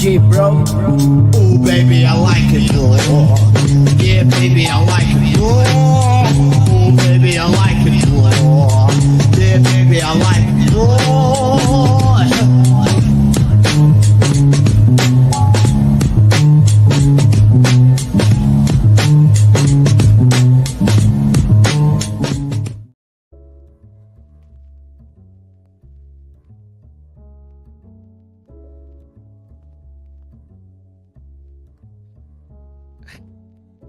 G, bro. Ooh, baby, I like it raw. Yeah, baby, I like it raw. Ooh, baby, I like it raw. Yeah, baby, I like it raw.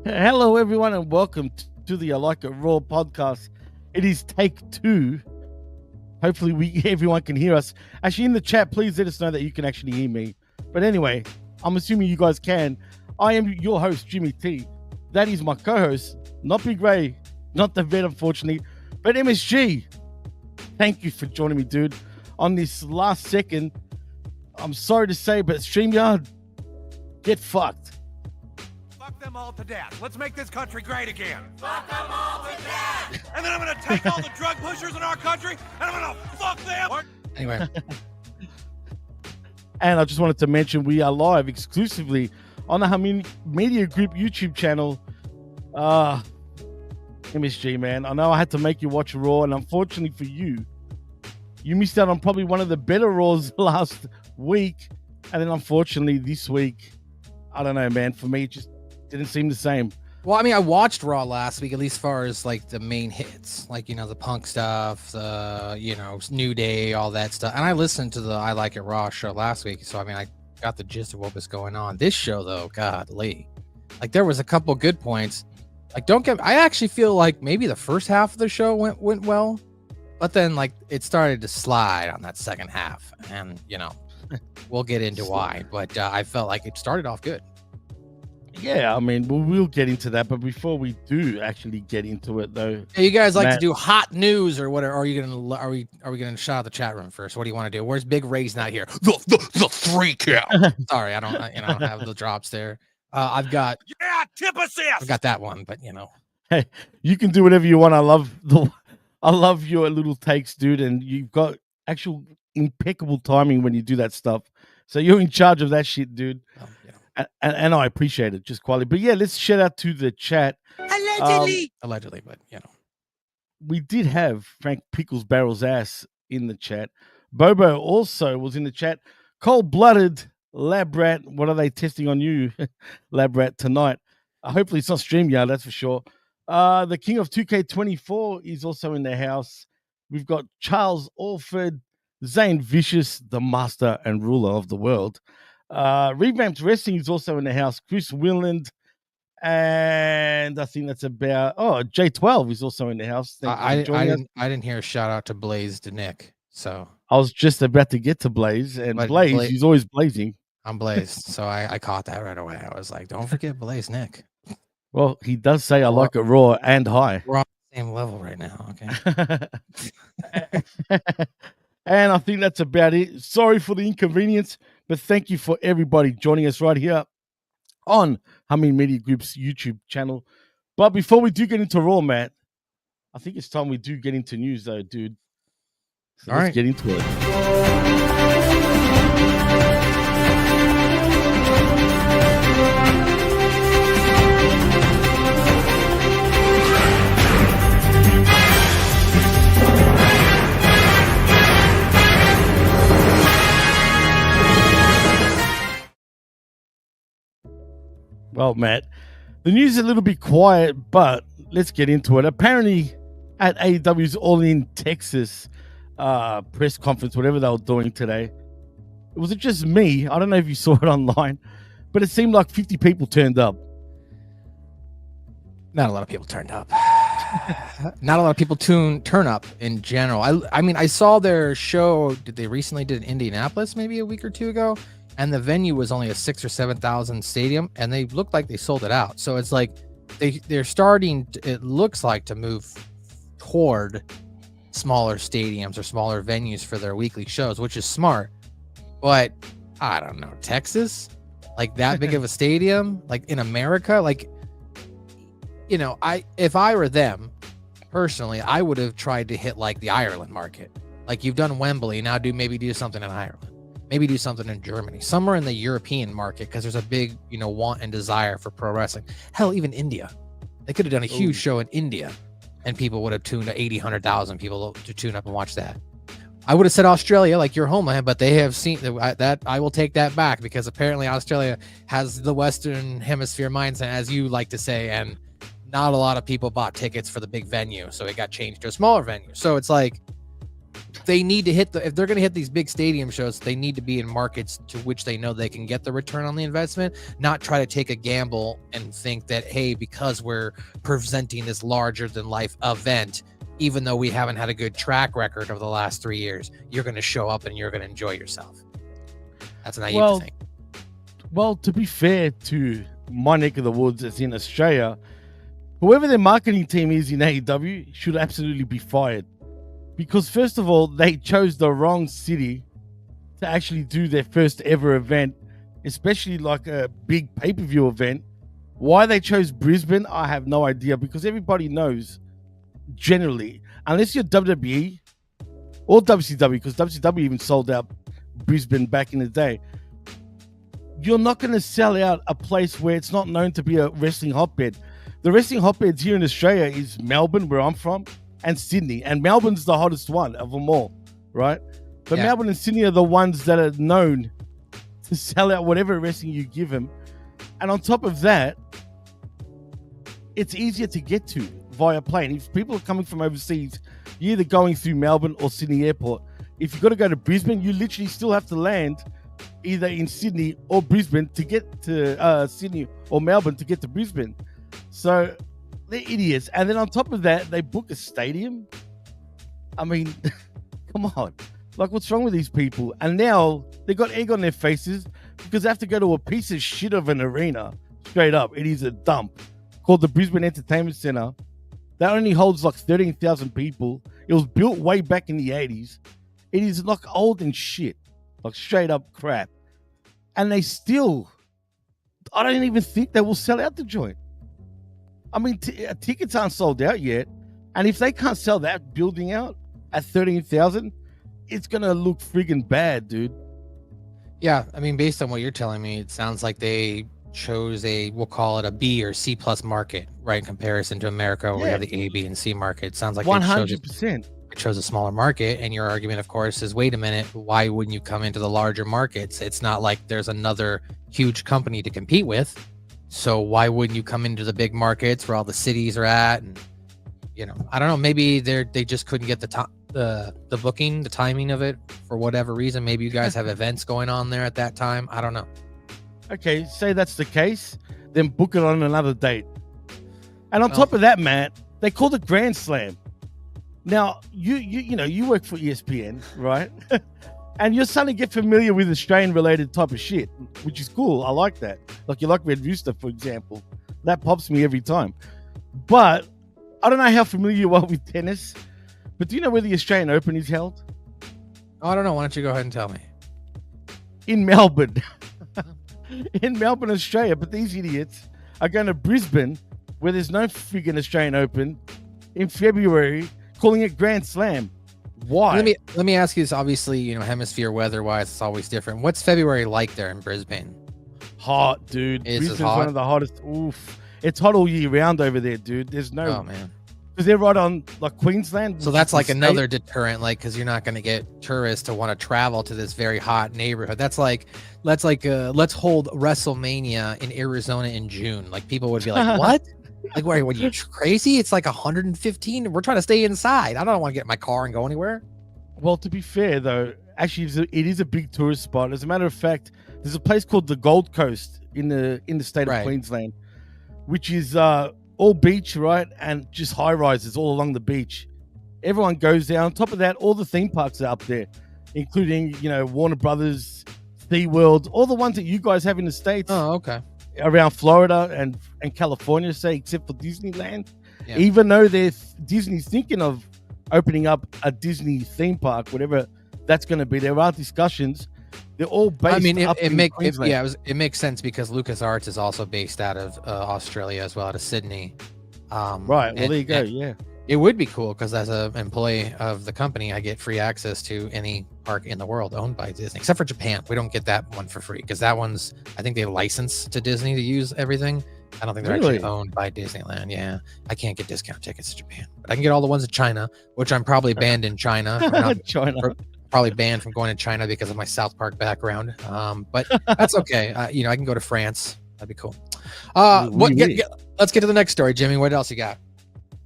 Hello, everyone, and welcome to the I Like It Raw podcast. It is take 2. Hopefully, everyone can hear us. Actually, in the chat, please let us know that you can actually hear me. But anyway, I'm assuming you guys can. I am your host, Jimmy T. That is my co-host, not Big Ray, not the vet, unfortunately, but MSG. Thank you for joining me, dude. On this last second, I'm sorry to say, but StreamYard, get fucked. Fuck them all to death. Let's make this country great again. Fuck them all to death! And then I'm gonna take all the drug pushers in our country and I'm gonna fuck them. Anyway. And I just wanted to mention we are live exclusively on the Humming Media Group YouTube channel. MSG, man. I know I had to make you watch Raw, and unfortunately for you, you missed out on probably one of the better Raws last week. And then unfortunately this week, I don't know, man. For me, it just didn't seem the same. Well, I mean, I watched Raw last week, at least as far as like the main hits, like, you know, the Punk stuff, the, you know, New Day, all that stuff. And I listened to the I Like It Raw show last week. So, I mean, I got the gist of what was going on. This show, though, godly, like there was a couple good points. Like, I actually feel like maybe the first half of the show went well, but then like it started to slide on that second half. And, you know, we'll get into why, but I felt like it started off good. Yeah, I mean, we'll get into that, but before we do actually get into it, though, hey, you guys like Matt, to do hot news or what? Are you gonna are we gonna shout out the chat room first? What do you want to do? Where's Big Ray's not here? The 3 count. Sorry, I don't have the drops there. I've got tip assist. I've got that one, but you know, hey, you can do whatever you want. I love your little takes, dude, and you've got actual impeccable timing when you do that stuff. So you're in charge of that shit, dude. And I appreciate it, just quality. But yeah, let's shout out to the chat. Allegedly, but you know, we did have Frank Pickles Barrel's ass in the chat. Bobo also was in the chat. Cold-blooded Lab Rat. What are they testing on you, Lab Rat, tonight? Hopefully it's not StreamYard, that's for sure. The King of 2K24 is also in the house. We've got Charles Alford, Zane Vicious, the master and ruler of the world. Revamped Wrestling is also in the house. Chris Willand, and I think that's about. J12 is also in the house. I didn't hear a shout out to Blaze to Nick, so I was just about to get to Blaze, and Blaze, he's always blazing. I'm blazed, so I caught that right away. I was like, don't forget Blaze Nick. Well, he does say I like it raw and high. We're on the same level right now, okay? And I think that's about it. Sorry for the inconvenience, but thank you for everybody joining us right here on Humming Media Group's YouTube channel. But before we do get into Raw, Matt, I think it's time we do get into news, though, dude. So let's get into it. Well, Matt, the news is a little bit quiet, but let's get into it. Apparently, at AEW's All In Texas press conference, whatever they were doing today, was it just me? I don't know if you saw it online, but it seemed like 50 people turned up. Not a lot of people turned up. Not a lot of people turn up in general. I mean, I saw their show. They recently did in Indianapolis, maybe a week or two ago, and the venue was only a 6,000 or 7,000 stadium, and they looked like they sold it out. So it's like they're starting. It looks like to move toward smaller stadiums or smaller venues for their weekly shows, which is smart. But I don't know, Texas, like that big of a stadium, like in America, like, you know, if I were them personally, I would have tried to hit like the Ireland market. Like you've done Wembley, now maybe do something in Ireland. Maybe do something in Germany, somewhere in the European market, because there's a big, want and desire for pro wrestling. Hell, even India. They could have done a huge show in India, and people would have tuned to 80, 100,000 people to tune up and watch that. I would have said Australia, like your homeland, but they have seen that. I will take that back, because apparently Australia has the Western Hemisphere mindset, as you like to say, and not a lot of people bought tickets for the big venue, so it got changed to a smaller venue. So it's like they need to hit if they're going to hit these big stadium shows, they need to be in markets to which they know they can get the return on the investment, not try to take a gamble and think that, hey, because we're presenting this larger than life event, even though we haven't had a good track record over the last 3 years, you're going to show up and you're going to enjoy yourself. That's naive to think. Well, to be fair to my neck of the woods, as in Australia, whoever their marketing team is in AEW should absolutely be fired. Because first of all, they chose the wrong city to actually do their first ever event, especially like a big pay-per-view event. Why they chose Brisbane, I have no idea, because everybody knows, generally, unless you're WWE or WCW, because WCW even sold out Brisbane back in the day, you're not going to sell out a place where it's not known to be a wrestling hotbed. The wrestling hotbeds here in Australia is Melbourne, where I'm from, and Sydney. And Melbourne's the hottest one of them all, right? But Yeah. Melbourne and Sydney are the ones that are known to sell out whatever wrestling you give them. And on top of that, it's easier to get to via plane. If people are coming from overseas, you're either going through Melbourne or Sydney Airport. If you've got to go to Brisbane, you literally still have to land either in Sydney or Brisbane to get to Sydney or Melbourne to get to Brisbane. So they're idiots. And then on top of that, they book a stadium. I mean, come on. Like, what's wrong with these people? And now they got egg on their faces because they have to go to a piece of shit of an arena. Straight up. It is a dump called the Brisbane Entertainment Centre. That only holds like 13,000 people. It was built way back in the 80s. It is like old and shit. Like straight up crap. And they still, I don't even think they will sell out the joint. I mean, tickets aren't sold out yet. And if they can't sell that building out at 13,000, it's going to look friggin' bad, dude. Yeah, I mean, based on what you're telling me, it sounds like they chose we'll call it a B or C plus market, right? In comparison to America, where we have the A, B, and C market. It sounds like 100%. They chose a smaller market. And your argument, of course, is, wait a minute, why wouldn't you come into the larger markets? It's not like there's another huge company to compete with. So why wouldn't you come into the big markets where all the cities are at? And, I don't know, maybe they just couldn't get the booking, the timing of it for whatever reason. Maybe you guys have events going on there at that time. I don't know. Okay, say that's the case, then book it on another date. And on top of that, Matt, they called it Grand Slam. Now, you work for ESPN, right? And you're starting to get familiar with Australian-related type of shit, which is cool. I like that. Like, you like Red Rooster, for example. That pops me every time. But I don't know how familiar you are with tennis, but do you know where the Australian Open is held? Oh, I don't know. Why don't you go ahead and tell me? In Melbourne. In Melbourne, Australia. But these idiots are going to Brisbane, where there's no friggin' Australian Open, in February, calling it Grand Slam. Why? Let me ask you this. Obviously, hemisphere weather-wise, it's always different. What's February like there in Brisbane? Hot, dude. Brisbane's one of the hottest. Oof. It's hot all year round over there, dude. There's no... Oh, man. Because they're right on, like, Queensland. So that's like another deterrent, like, because you're not going to get tourists to want to travel to this very hot neighborhood. Let's hold WrestleMania in Arizona in June. Like, people would be like, what? Like, what are you crazy? It's like 115. We're trying to stay inside. I don't want to get in my car and go anywhere. Well, to be fair, though, actually, it is a big tourist spot. As a matter of fact, there's a place called the Gold Coast in the state of Queensland, which is all beach, right? And just high rises all along the beach. Everyone goes there. On top of that, all the theme parks are up there, including, Warner Brothers, SeaWorld, all the ones that you guys have in the States. Oh, okay. Around Florida and California, say, except for Disneyland. Yeah. Even though Disney's thinking of opening up a Disney theme park, whatever that's going to be, there are discussions. They're all based. I mean, Queensland. it makes sense because LucasArts is also based out of Australia as well, out of Sydney. Right. Well, there you go. Yeah. It would be cool because as an employee of the company, I get free access to any park in the world owned by Disney, except for Japan. We don't get that one for free because that one's, I think they license to Disney to use everything. I don't think they're actually Really? owned by Disneyland. Yeah, I can't get discount tickets to Japan, but I can get all the ones in China, which I'm probably banned in China. From not, China. probably banned from going to China because of my South Park background. But that's okay. I can go to France. That'd be cool. Let's get to the next story, Jimmy. What else you got?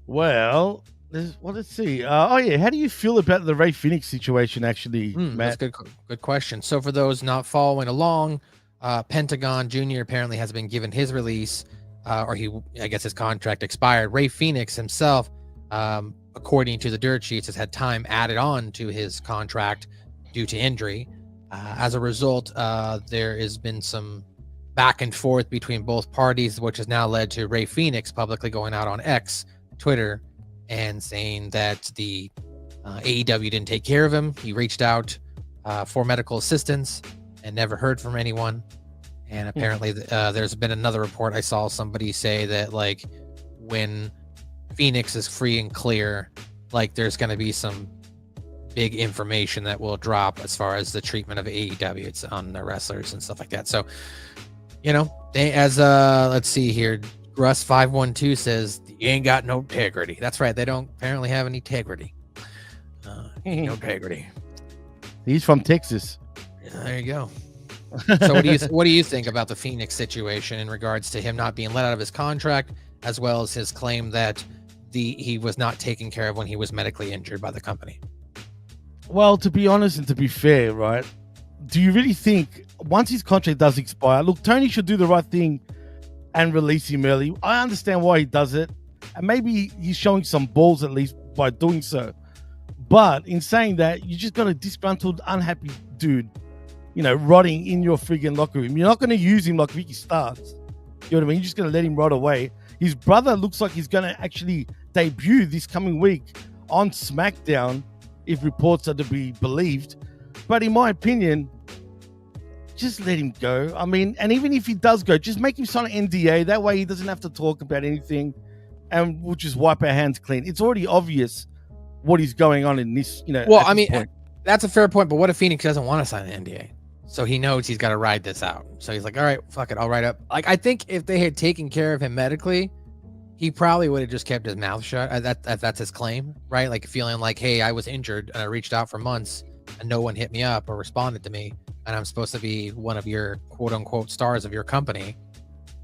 Well, let's see. How do you feel about the Ray Phoenix situation, actually, Matt? That's good question. So for those not following along, Pentagon Jr. apparently has been given his release, I guess his contract expired. Ray Phoenix himself, according to the dirt sheets, has had time added on to his contract due to injury. As a result, there has been some back and forth between both parties, which has now led to Ray Phoenix publicly going out on X, Twitter, and saying that the AEW didn't take care of him. He reached out for medical assistance and never heard from anyone. And apparently there's been another report. I saw somebody say that like when Phoenix is free and clear, like there's going to be some big information that will drop as far as the treatment of AEW. It's on the wrestlers and stuff like that. So, let's see here. Russ512 says, you ain't got no integrity. That's right. They don't apparently have any integrity. No integrity. He's from Texas. There you go. So what do you think about the Phoenix situation in regards to him not being let out of his contract, as well as his claim that he was not taken care of when he was medically injured by the company? Well, to be honest and to be fair, right? Do you really think once his contract does expire, look, Tony should do the right thing and release him early? I understand why he does it, and maybe he's showing some balls at least by doing so. But in saying that, you just got a disgruntled, unhappy dude, rotting in your friggin' locker room. You're not going to use him like Ricky Starks. You know what I mean? You're just going to let him rot away. His brother looks like he's going to actually debut this coming week on SmackDown, if reports are to be believed. But in my opinion, just let him go. I mean, and even if he does go, just make him sign an NDA. That way he doesn't have to talk about anything, and we'll just wipe our hands clean. It's already obvious what is going on in this, Well, I mean, that's a fair point, but what if Phoenix doesn't want to sign an NDA? So he knows he's got to ride this out. So he's like, all right, fuck it, I'll write up. Like, I think if they had taken care of him medically, he probably would have just kept his mouth shut. That's his claim, right? Like feeling like, hey, I was injured and I reached out for months and no one hit me up or responded to me, and I'm supposed to be one of your quote unquote stars of your company,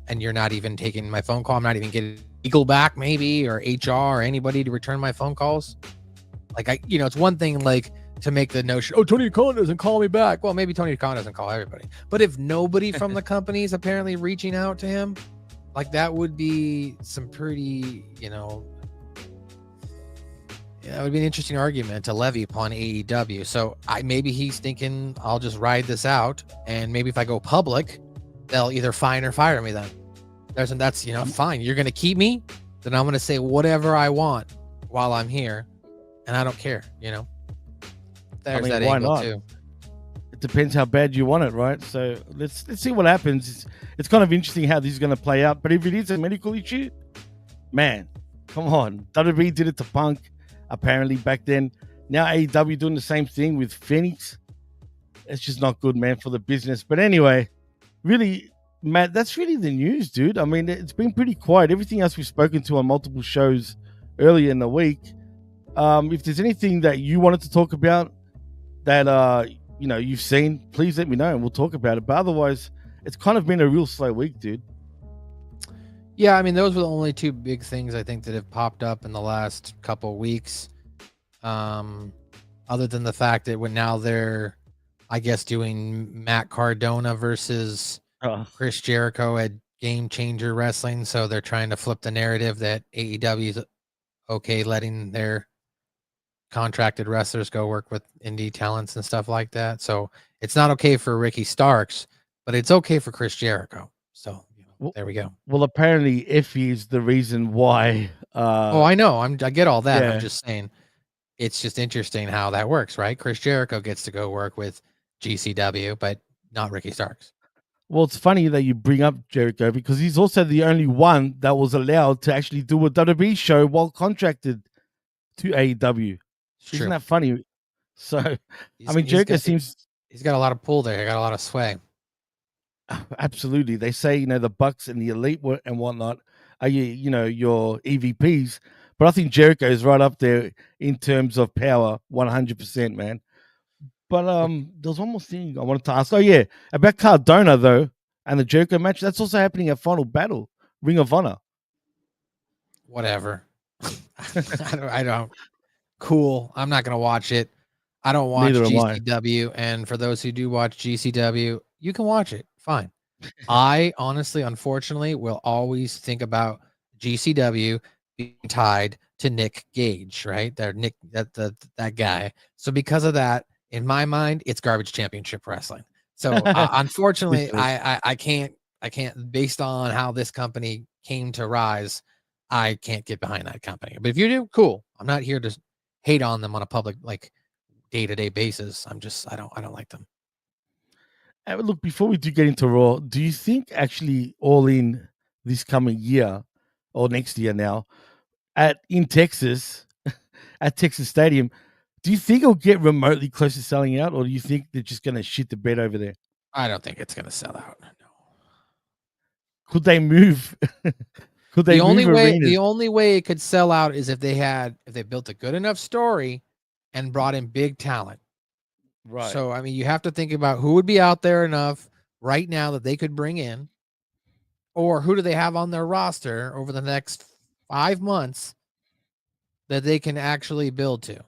and you're not even taking my phone call. I'm not even getting legal back, maybe, or HR or anybody to return my phone calls. Like, it's one thing like to make the notion, oh, Tony Khan doesn't call me back. Well, maybe Tony Khan doesn't call everybody, but if nobody from the company is apparently reaching out to him, like that would be some pretty, it would be an interesting argument to levy upon AEW. So maybe he's thinking, I'll just ride this out, and maybe if I go public, they'll either fine or fire me then. That's fine. You're going to keep me, then I'm going to say whatever I want while I'm here, and I don't care, There's that why angle not? too. It depends how bad you want it, right? So let's see what happens. It's kind of interesting how this is going to play out. But if it is a medical issue, man, come on. WWE did it to Punk, apparently, back then. Now AEW doing the same thing with Phoenix. It's just not good, man, for the business. But anyway, really, Matt, that's really the news, dude. I mean, it's been pretty quiet. Everything else we've spoken to on multiple shows earlier in the week. If there's anything that you wanted to talk about that you've seen, please let me know and we'll talk about it. But otherwise, it's kind of been a real slow week, dude. Yeah, I mean, those were the only two big things I think that have popped up in the last couple of weeks. Other than the fact that now they're, I guess, doing Matt Cardona versus Chris Jericho at Game Changer Wrestling. So they're trying to flip the narrative that AEW is okay letting their contracted wrestlers go work with indie talents and stuff like that. So it's not okay for Ricky Starks, but it's okay for Chris Jericho. So there we go. Well, apparently Effie is the reason why. I know. I get all that. Yeah. I'm just saying it's just interesting how that works, right? Chris Jericho gets to go work with GCW, but not Ricky Starks. Well, it's funny that you bring up Jericho because he's also the only one that was allowed to actually do a WWE show while contracted to AEW. It's Isn't true. that funny? So, I mean, He's Jericho got, seems he's got a lot of pull there. He got a lot of sway. absolutely. They say the Bucks and the Elite and whatnot are your EVPs, but I think Jericho is right up there in terms of power, 100%, man. But there's one more thing I wanted to ask. Oh yeah, about Cardona though, and the Jericho match. That's also happening at Final Battle, Ring of Honor. Whatever. I don't. Cool. I'm not gonna watch it. I don't watch Neither am I. GCW, and for those who do watch GCW, you can watch it. Fine. I honestly, unfortunately, will always think about GCW being tied to Nick Gage, right? That guy. So because of that, in my mind, it's garbage championship wrestling. So unfortunately, Literally. I can't based on how this company came to rise, I can't get behind that company. But if you do, cool. I'm not here to hate on them on a public day-to-day basis. I don't like them. Look, before we do get into Raw, do you think actually All In this coming year or next year now in Texas at Texas Stadium, do you think it'll get remotely close to selling out, or do you think they're just going to shit the bed over there? I don't think it's going to sell out. No. Could they move? Could they move arenas? The only way it could sell out is if they built a good enough story and brought in big talent. Right. So I mean, you have to think about who would be out there enough right now that they could bring in, or who do they have on their roster over the next 5 months that they can actually build to.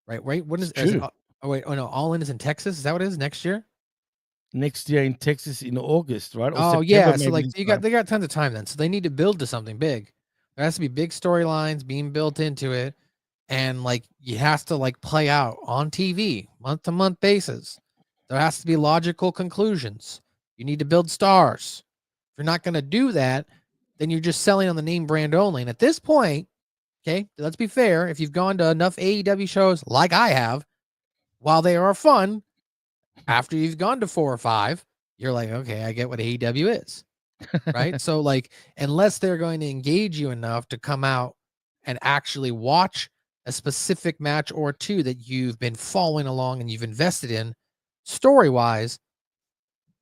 Right? When is it? Oh no, All In is in Texas. Is that what it is next year? Next year in Texas in August, right? Or Oh September, yeah, so maybe they got tons of time then. So they need to build to something big. There has to be big storylines being built into it, and you have to play out on TV month to month basis. There has to be logical conclusions. You need to build stars. If you're not going to do that, then you're just selling on the name brand only. And at this point, okay, let's be fair. If you've gone to enough AEW shows like I have, while they are fun, after you've gone to 4 or 5, you're like, okay, I get what AEW is, right? So unless they're going to engage you enough to come out and actually watch a specific match or two that you've been following along and you've invested in story-wise,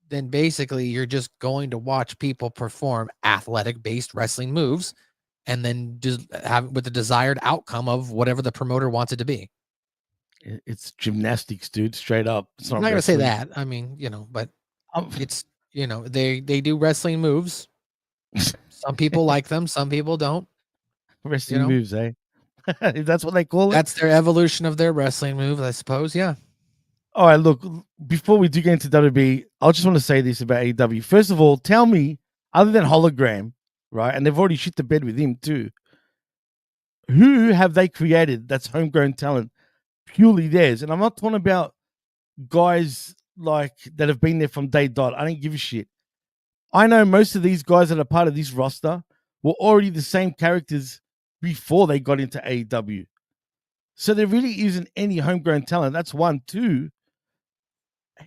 then basically you're just going to watch people perform athletic-based wrestling moves and then just have with the desired outcome of whatever the promoter wants it to be. It's gymnastics, dude. Straight up. It's I'm not going to say that. I mean, but it's they do wrestling moves. Some people like them, some people don't. Wrestling moves, eh? If that's what they call it. That's their evolution of their wrestling moves, I suppose. Yeah. All right, look, before we do get into WWE, I just want to say this about AEW. First of all, tell me, other than Hologram, right, and they've already shit the bed with him too, who have they created that's homegrown talent, purely theirs? And I'm not talking about guys that have been there from day dot. I don't give a shit. I know most of these guys that are part of this roster were already the same characters before they got into AEW. So there really isn't any homegrown talent. That's one. Two,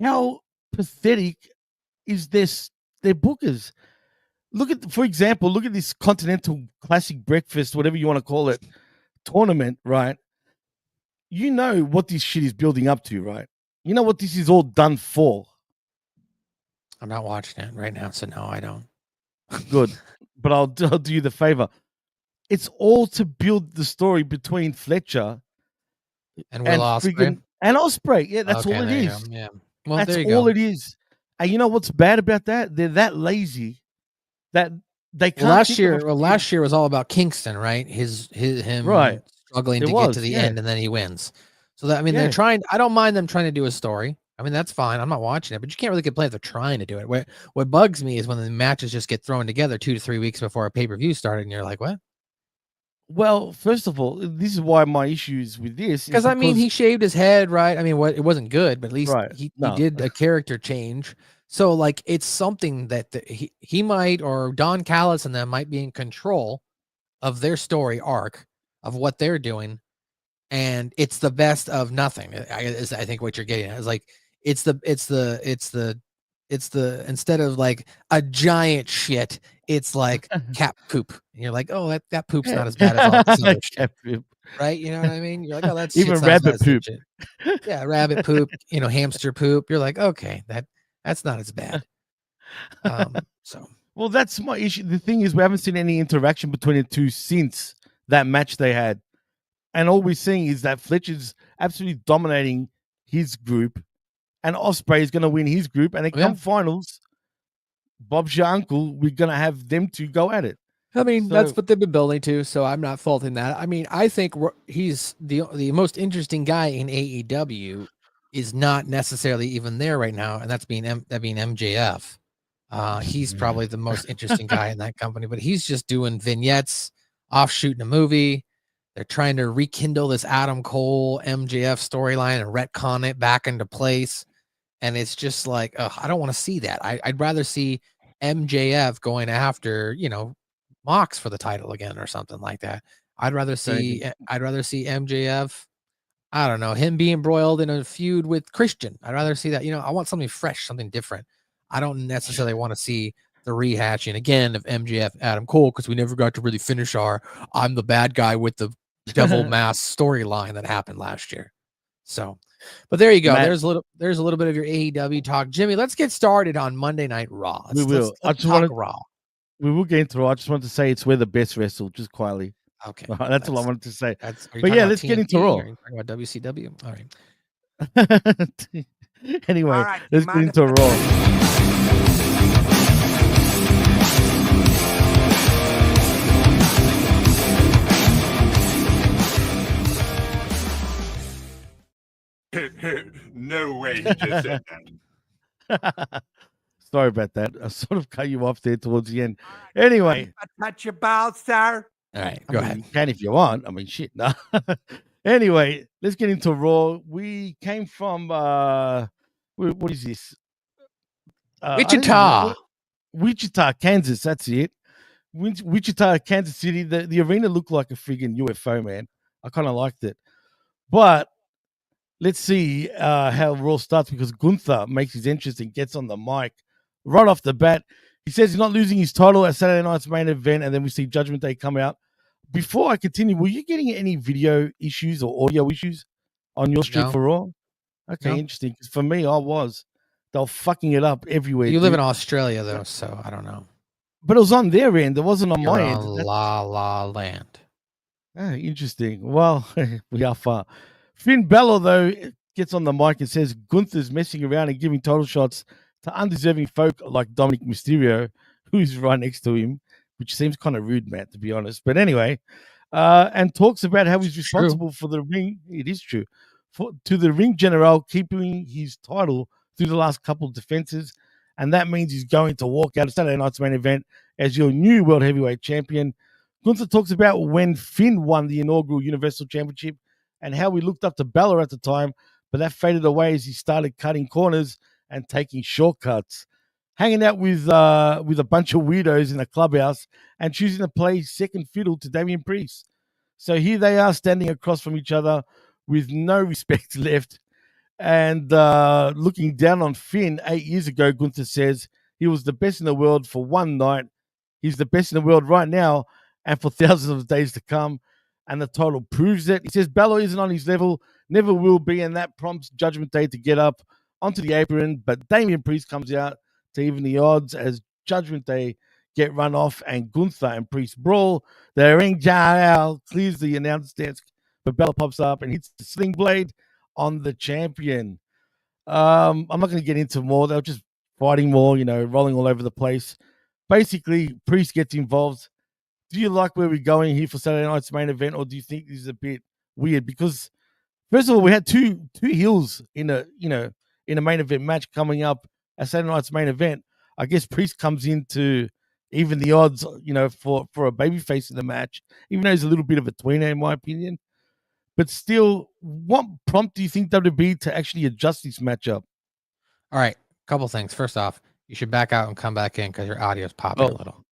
how pathetic is their bookers? For example, look at this Continental Classic Breakfast, whatever you want to call it, tournament, right? You know what this shit is building up to, right? You know what this is all done for. I'm not watching it right now, so no, I don't. Good. But I'll do you the favor. It's all to build the story between Fletcher and Will Ospreay. And Ospreay. Yeah, that's all it is. Yeah. Well, that's there you all go. it is. And you know what's bad about that? They're that lazy that they can't. Last year was all about Kingston, right? Him right. struggling to get to the end, and then he wins. So that they're trying. I don't mind them trying to do a story. I mean, that's fine. I'm not watching it, but you can't really complain if they're trying to do it. What bugs me is when the matches just get thrown together 2 to 3 weeks before a pay-per-view started, and you're like, what? Well, first of all, this is why my issues with this because I mean, he shaved his head, right? I mean, it wasn't good, but at least he did a character change. So it's something that he might, or Don Callis and them might be in control of their story arc of what they're doing, and it's the best of nothing. I think what you're getting at is it's the instead of like a giant shit, it's like cat poop. And you're like, oh, that poop's not as bad as all this other shit. Cat poop. Right? You know what I mean? You're like, oh, that's Even rabbit poop. Yeah, rabbit poop, hamster poop. You're like, okay, that's not as bad. So well, that's my issue. The thing is, we haven't seen any interaction between the two since that match they had. And all we're seeing is that Fletcher's absolutely dominating his group, and Ospreay is going to win his group. And then come finals, Bob's your uncle. We're going to have them two go at it. I mean, that's what they've been building to, so I'm not faulting that. I mean, I think he's the most interesting guy in AEW is not necessarily even there right now, and that being MJF. He's probably the most interesting guy in that company, but he's just doing vignettes, off shooting a movie. They're trying to rekindle this Adam Cole MJF storyline and retcon it back into place. And it's just like, I don't want to see that. I'd rather see MJF going after, Mox for the title again or something like that. I'd rather see MJF, I don't know, him being embroiled in a feud with Christian. I'd rather see that. I want something fresh, something different. I don't necessarily want to see the rehashing again of MJF Adam Cole, because we never got to really finish our I'm the bad guy with the devil mask storyline that happened last year. So, but there you go. Matt, there's a little bit of your AEW talk. Jimmy, let's get started on Monday Night Raw. We will. Let's talk Raw. We will get into Raw. I just want to say it's where the best wrestle, just quietly. Okay. That's all I wanted to say. But yeah, let's get into Raw. Are you talking about WCW? All right. Anyway, right, let's get into Raw. No way he just said that. Sorry about that. I sort of cut you off there towards the end. Anyway. Touch your belt, sir. All right, go ahead. You can if you want. I mean, shit. No. Anyway, let's get into Raw. We came from, what is this? Wichita. Wichita, Kansas. That's it. Wichita, Kansas City. The arena looked like a friggin' UFO, man. I kind of liked it. But let's see how Raw starts, because Gunther makes his entrance and gets on the mic right off the bat. He says he's not losing his title at Saturday night's main event, and then we see Judgment Day come out. Before I continue, were you getting any video issues or audio issues on your stream for Raw? Okay, interesting. Because for me, I was. They were fucking it up everywhere. You live in Australia, though, so I don't know. But it was on their end. It wasn't on my end. La La Land. Interesting. Well, we are far. Finn Balor, though, gets on the mic and says Gunther's messing around and giving title shots to undeserving folk like Dominic Mysterio, who's right next to him, which seems kind of rude, Matt, to be honest. But anyway, and talks about how he's responsible for the ring. It is true. To the ring general keeping his title through the last couple of defenses. And that means he's going to walk out of Saturday night's main event as your new World Heavyweight Champion. Gunther talks about when Finn won the inaugural Universal Championship and how we looked up to Balor at the time, but that faded away as he started cutting corners and taking shortcuts. Hanging out with a bunch of weirdos in a clubhouse and choosing to play second fiddle to Damian Priest. So here they are standing across from each other with no respect left and looking down on Finn. 8 years ago, Gunther says he was the best in the world for one night. He's the best in the world right now and for thousands of days to come. And the title proves it. He says Balor isn't on his level, never will be, and that prompts Judgment Day to get up onto the apron. But Damian Priest comes out to even the odds as Judgment Day get run off and Gunther and Priest brawl. The ring general clears the announce desk, but Balor pops up and hits the sling blade on the champion. I'm not going to get into more. They're just fighting more, rolling all over the place. Basically, Priest gets involved. Do you like where we're going here for Saturday night's main event, or do you think this is a bit weird? Because first of all, we had two heels in a main event match coming up at Saturday night's main event. I guess Priest comes in to even the odds, for a babyface in the match, even though he's a little bit of a tweener in my opinion. But still, what prompt do you think WWE to actually adjust this matchup? All right, couple things. First off, you should back out and come back in because your audio is popping a little.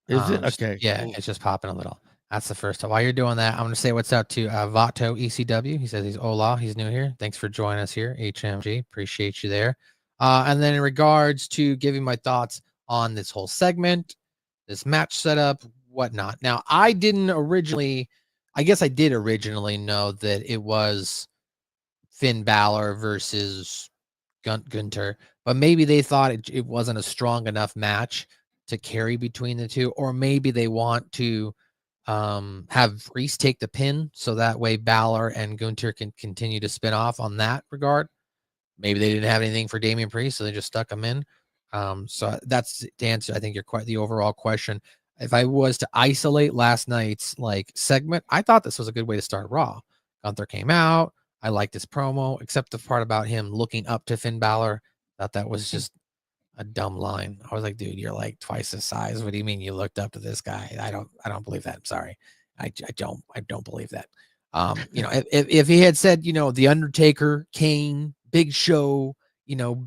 Is it? Okay. Yeah, cool. It's just popping a little. That's the first time. While you're doing that, I'm going to say what's up to Vato ECW. He says he's hola. He's new here. Thanks for joining us here, HMG. Appreciate you there. And then in regards to giving my thoughts on this whole segment, this match setup, whatnot. Now, I did originally know that it was Finn Balor versus Gunter, but maybe they thought it wasn't a strong enough match to carry between the two, or maybe they want to have Reese take the pin so that way Balor and Gunter can continue to spin off on that regard. Maybe they didn't have anything for Damian Priest, so they just stuck him in. So that's to answer, I think, the overall question. If I was to isolate last night's segment, I thought this was a good way to start Raw. Gunther came out. I liked his promo, except the part about him looking up to Finn Balor. Thought that was just a dumb line. I was like, dude, you're like twice his size. What do you mean you looked up to this guy? I don't believe that. I'm sorry. I don't believe that. If he had said, The Undertaker, Kane, Big Show,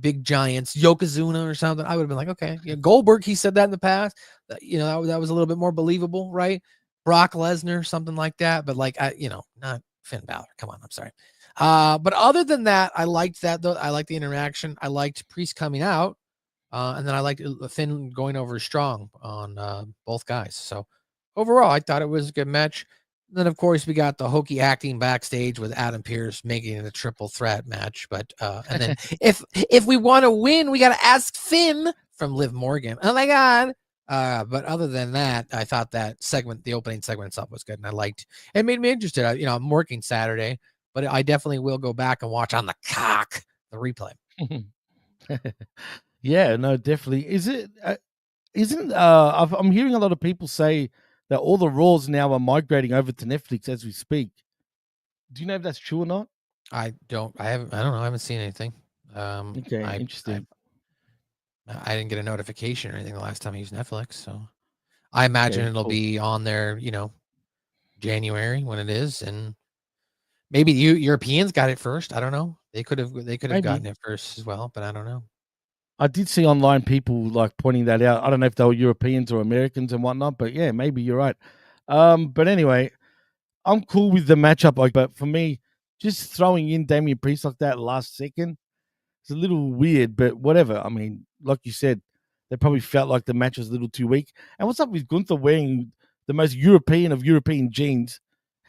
big giants, Yokozuna or something, I would have been like, okay. Goldberg, he said that in the past. That was a little bit more believable, right? Brock Lesnar, something like that. But not Finn Balor. Come on, I'm sorry. But other than that, I liked that though. I liked the interaction. I liked Priest coming out. And then I liked Finn going over strong on both guys. So overall, I thought it was a good match. Then, of course, we got the hokey acting backstage with Adam Pearce making it a triple threat match. But and then if we want to win, we got to ask Finn from Liv Morgan. Oh my God. But other than that, I thought that segment, the opening segment itself was good. And I liked it. Made me interested. I'm working Saturday, but I definitely will go back and watch on the cock the replay. Yeah, no, definitely. I'm hearing a lot of people say that all the Raws now are migrating over to Netflix as we speak. Do you know if that's true or not? I don't know. I haven't seen anything. Okay, interesting. I didn't get a notification or anything the last time I used Netflix, so I imagine it'll be on there, January when it is, and maybe the Europeans got it first. I don't know. They could have gotten it first as well, but I don't know. I did see online people pointing that out. I don't know if they were Europeans or Americans and whatnot, but yeah, maybe you're right. But anyway, I'm cool with the matchup. But for me, just throwing in Damian Priest like that last second, it's a little weird, but whatever. I mean, like you said, they probably felt like the match was a little too weak. And what's up with Gunther wearing the most European of European jeans?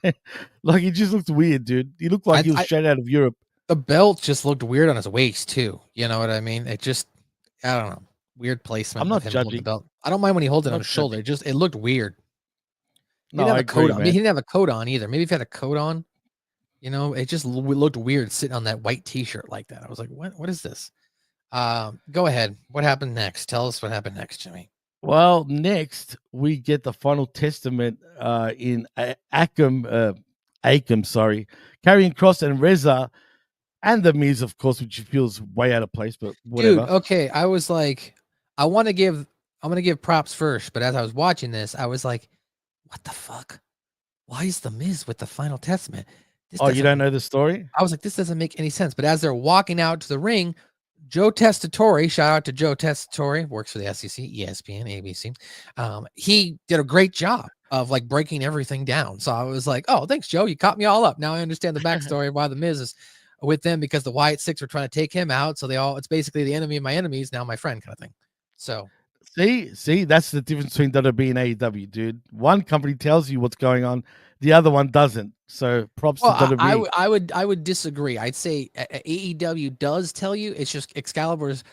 It just looked weird, dude. He looked like he was straight out of Europe. The belt just looked weird on his waist too. You know what I mean? It just, I don't know, weird placement. I'm not judging. The belt. I don't mind when he holds it on his shoulder. It looked weird. He didn't have a coat on. He didn't have a coat on either. Maybe if he had a coat on, it just looked weird sitting on that white T-shirt like that. I was like, what is this? Go ahead. What happened next? Tell us what happened next, Jimmy. Well, next we get the final testament in Akam, Karrion Kross and Reza, and the Miz, of course, which feels way out of place, but whatever. Dude, okay, I was like, I'm gonna give props first, but as I was watching this, I was like, what the fuck? Why is the Miz with the final testament? You don't know the story? I was like, this doesn't make any sense. But as they're walking out to the ring, Joe Testatori, shout out to Joe Testatori, works for the SEC, ESPN, ABC. He did a great job of breaking everything down. So I was like, oh, thanks, Joe. You caught me all up. Now I understand the backstory of why the Miz is with them, because the Wyatt Six were trying to take him out. So it's basically the enemy of my enemies, now my friend kind of thing. So see, that's the difference between WWE and AEW, dude. One company tells you what's going on, the other one doesn't. So props to WWE. I would disagree. I'd say AEW does tell you. It's just Excalibur's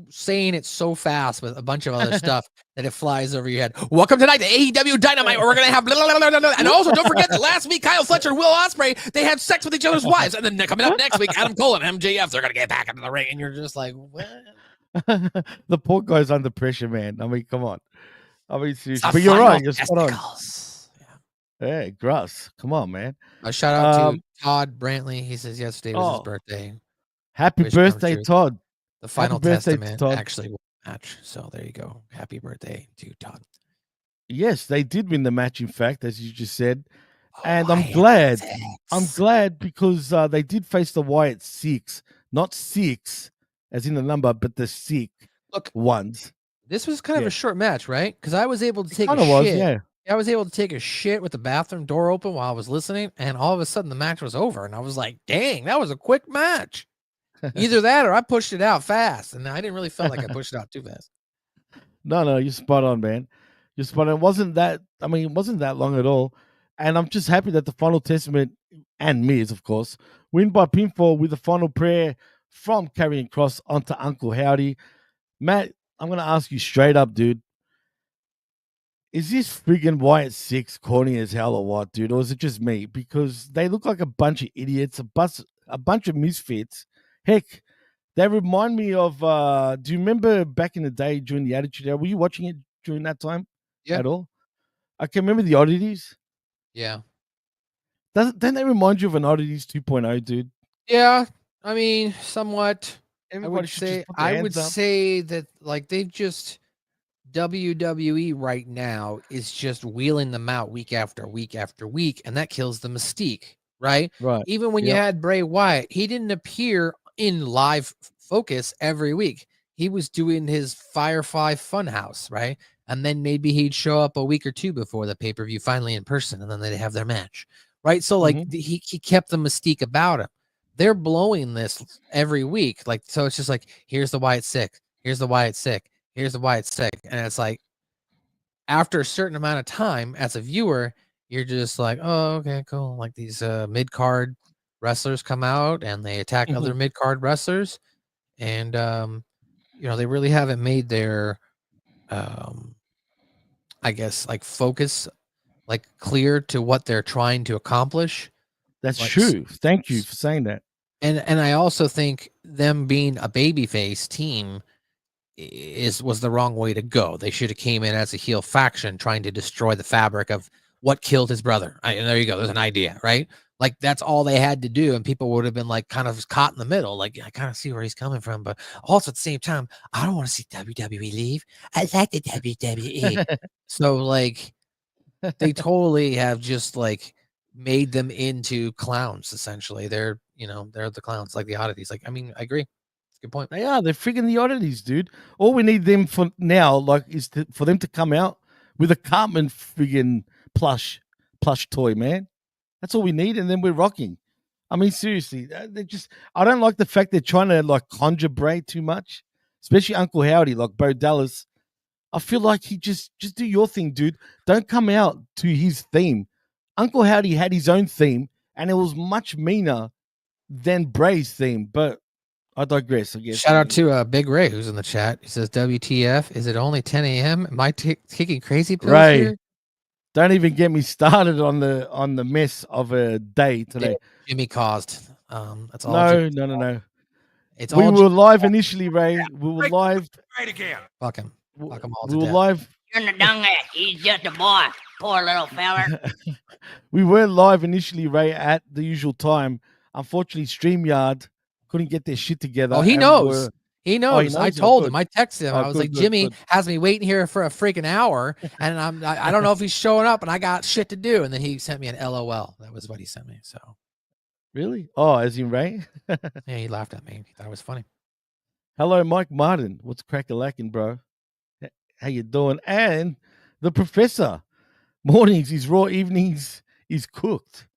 saying it so fast with a bunch of other stuff that it flies over your head. Welcome tonight to AEW Dynamite, where we're gonna have blah, blah, blah, blah, blah. And also don't forget that last week Kyle Fletcher and Will Ospreay, they had sex with each other's wives, and then coming up next week Adam Cole and MJF, they're gonna get back into the ring, and you're just like, what? The poor guy's under pressure, man. I mean, come on. I mean, seriously. But you're right. You're spot on. Hey, Gruss. Come on, man. A shout out to Todd Brantley. He says yesterday was his birthday. Happy birthday, Todd. The final testament actually won the match. So there you go. Happy birthday to Todd. Yes, they did win the match, in fact, as you just said. And I'm glad. I'm glad because they did face the Wyatt Six. Not six, as in the number, but the sick ones. This was kind of a short match, right? Because I was able to take a shit. I was able to take a shit with the bathroom door open while I was listening, and all of a sudden the match was over, and I was like, "Dang, that was a quick match." Either that or I pushed it out fast, and I didn't really feel like I pushed it out too fast. No, you're spot on, man. You're spot on. It wasn't that, I mean, it wasn't that long at all. And I'm just happy that the Final Testament and Miz, of course, win by pinfall with a final prayer from Karrion Kross onto Uncle Howdy. Matt, I'm going to ask you straight up, dude. Is this friggin' Wyatt 6 corny as hell or what, dude? Or is it just me? Because they look like a bunch of idiots, a bunch of misfits. Heck, they remind me of, do you remember back in the day during the Attitude Era? Were you watching it during that time Yeah. at all? I can remember the Oddities. Yeah. Don't they remind you of an Oddities 2.0, dude? Yeah. I mean, somewhat. Everybody should just put their I hands would up. say that like they've just WWE right now is just wheeling them out week after week after week, and that kills the mystique, right? Right. Even when you Yep. had Bray Wyatt, he didn't appear in live focus every week. He was doing his Firefly Funhouse, right? And then maybe he'd show up a week or two before the pay-per-view finally in person, and then they'd have their match, right? So like he kept the mystique about him. They're blowing this every week. Like, so it's just like, here's the Wyatt sick. Here's the Wyatt sick. Here's the Wyatt sick. And it's like, after a certain amount of time as a viewer, you're just like, oh, okay, cool. Like these mid-card wrestlers come out and they attack other mid-card wrestlers. And, you know, they really haven't made their, I guess, like focus, like clear to what they're trying to accomplish. That's Like, true. Thank you for saying that. And I also think them being a babyface team was the wrong way to go. They should have came in as a heel faction trying to destroy the fabric of what killed his brother. And there you go. There's an idea, right? Like that's all they had to do, and people would have been like kind of caught in the middle. Like I kind of see where he's coming from, but also at the same time, I don't want to see WWE leave. I like the WWE. So like they totally have just like made them into clowns. Essentially, they're the clowns, like the Oddities. Like I mean, I agree. It's a good point. They are. They're friggin' the Oddities, dude. All we need them for now, like, is for them to come out with a Cartman friggin' plush toy, man. That's all we need, and then we're rocking. I mean, seriously, they just. I don't like the fact they're trying to like conjure Bray too much, especially Uncle Howdy, like Bo Dallas. I feel like he just do your thing, dude. Don't come out to his theme. Uncle Howdy had his own theme, and it was much meaner than Bray's theme. But I digress. I guess. Shout out to Big Ray, who's in the chat. He says, WTF, is it only 10 a.m.? Am I taking crazy pills Ray, here? don't even get me started on the mess of a day today. Yeah, Jimmy caused. That's all. No. It's We all were live initially, Ray. We were live. Right again. fuck him. Fuck 'em all We to were death. live. You're in the dung head. He's just a boy. Poor little feller. We were live initially, Ray, at the usual time. Unfortunately, StreamYard couldn't get their shit together. Oh, he and knows. He knows. knows? I Oh, told good. him. I texted him. Oh, I was good, like, good, Jimmy good. has me waiting here for a freaking hour, and I don't know if he's showing up, and I got shit to do. And then he sent me an LOL. That was what he sent me. So Really? Oh, as in Ray? yeah, he laughed at me. He thought it was funny. Hello, Mike Martin. What's crack-a-lacking, bro? How you doing? And the professor. Mornings is raw, evenings is cooked.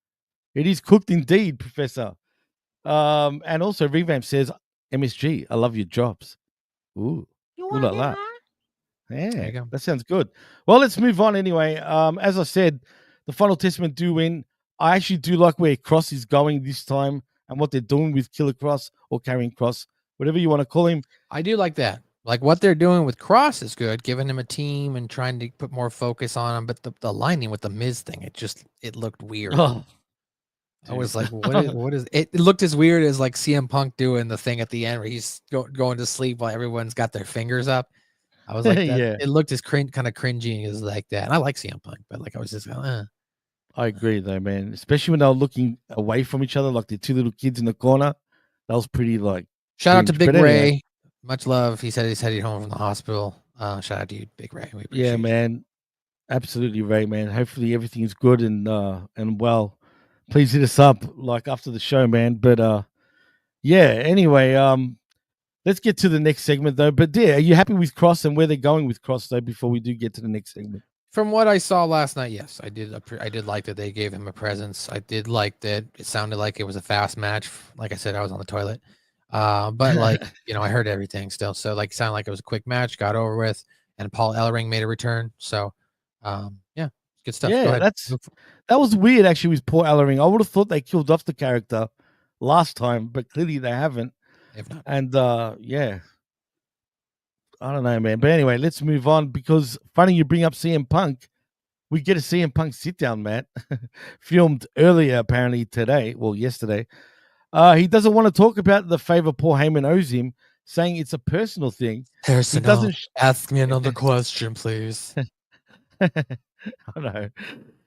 It is cooked indeed, Professor. And also Revamp says, MSG, I love your drops. Ooh. You Ooh want la to la. get high? There Yeah, you go. that sounds good. Well, let's move on anyway. As I said, the Final Testament do win. I actually do like where Cross is going this time and what they're doing with Killer Cross or Carrying Cross, whatever you want to call him. I do like that. Like what they're doing with Cross is good, giving him a team and trying to put more focus on him. But the aligning with the Miz thing, it looked weird. Oh, I was like, what is it? It looked as weird as like CM Punk doing the thing at the end where he's going to sleep while everyone's got their fingers up. I was like, that, Yeah. It looked as kind of cringy as like that. And I like CM Punk, but like I was just going, I agree though, man. Especially when they were looking away from each other, like the two little kids in the corner. That was pretty like. Shout out to cringe. Big But anyway. Ray. Much love. He said he's headed home from the hospital. Shout out to you, Big Ray. We appreciate Yeah, you. man. Absolutely, Ray, man. Hopefully everything is good and well. Please hit us up like after the show, man. But yeah, anyway, let's get to the next segment though. But yeah, are you happy with Cross and where they're going with Cross though before we do get to the next segment? From what I saw last night, yes, I did like that they gave him a presence. I did like that it sounded like it was a fast match. Like I said, I was on the toilet. But like, I heard everything still. So like, sounded like it was a quick match, got over with, and Paul Ellering made a return. So, yeah, good stuff. Go Yeah, ahead. that was weird actually with Paul Ellering. I would have thought they killed off the character last time, but clearly they haven't. If not, And yeah. I don't know, man. But anyway, let's move on because funny you bring up CM Punk. We get a CM Punk sit down, Matt, filmed earlier apparently today, well, yesterday. He doesn't want to talk about the favor Paul Heyman owes him, saying it's a personal thing. He doesn't ask me another question, please. I know.